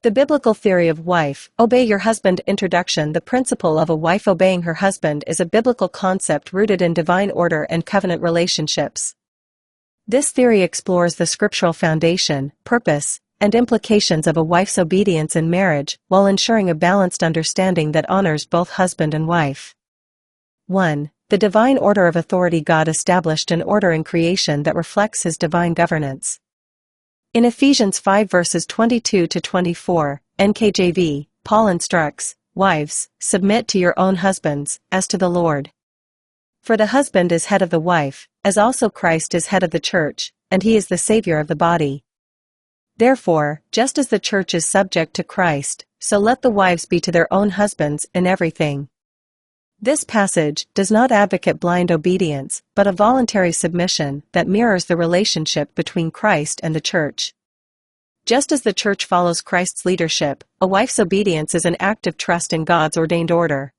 The biblical theory of wife, obey your husband. Introduction. The principle of a wife obeying her husband is a biblical concept rooted in divine order and covenant relationships. This theory explores the scriptural foundation, purpose, and implications of a wife's obedience in marriage, while ensuring a balanced understanding that honors both husband and wife. 1. The divine order of authority. God established an order in creation that reflects His divine governance. In Ephesians 5 verses 22 to 24, NKJV, Paul instructs, "Wives, submit to your own husbands, as to the Lord. For the husband is head of the wife, as also Christ is head of the church, and he is the Savior of the body. Therefore, just as the church is subject to Christ, so let the wives be to their own husbands in everything." This passage does not advocate blind obedience, but a voluntary submission that mirrors the relationship between Christ and the church. Just as the church follows Christ's leadership, a wife's obedience is an act of trust in God's ordained order.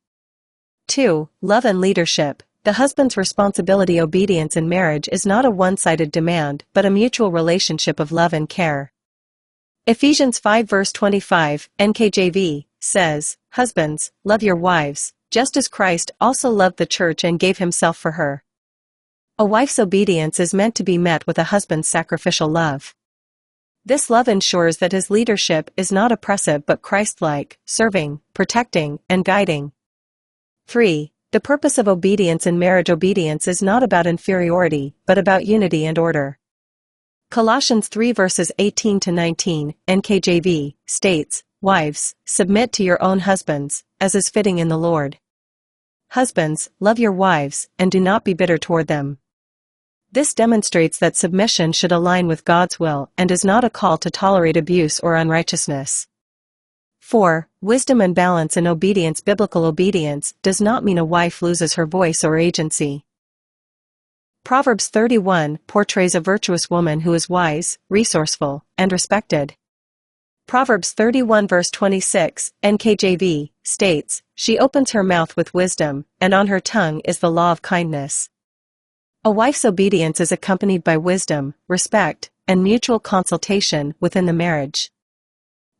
2. Love and leadership. The husband's responsibility. Obedience in marriage is not a one-sided demand, but a mutual relationship of love and care. Ephesians 5 verse 25, NKJV, says, "Husbands, love your wives, just as Christ also loved the church and gave himself for her." A wife's obedience is meant to be met with a husband's sacrificial love. This love ensures that his leadership is not oppressive but Christ-like, serving, protecting, and guiding. 3. The purpose of obedience in marriage. Obedience is not about inferiority, but about unity and order. Colossians 3 verses 18 to 19, NKJV, states, "Wives, submit to your own husbands, as is fitting in the Lord. Husbands, love your wives, and do not be bitter toward them." This demonstrates that submission should align with God's will and is not a call to tolerate abuse or unrighteousness. 4. Wisdom and balance in obedience. Biblical obedience does not mean a wife loses her voice or agency. Proverbs 31 portrays a virtuous woman who is wise, resourceful, and respected. Proverbs 31 verse 26, NKJV, states, "She opens her mouth with wisdom, and on her tongue is the law of kindness." A wife's obedience is accompanied by wisdom, respect, and mutual consultation within the marriage.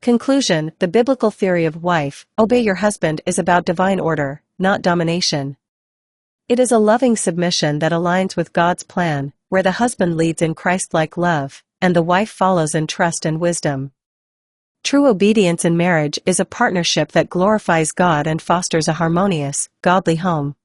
Conclusion. The biblical theory of wife, obey your husband, is about divine order, not domination. It is a loving submission that aligns with God's plan, where the husband leads in Christ-like love, and the wife follows in trust and wisdom. True obedience in marriage is a partnership that glorifies God and fosters a harmonious, godly home.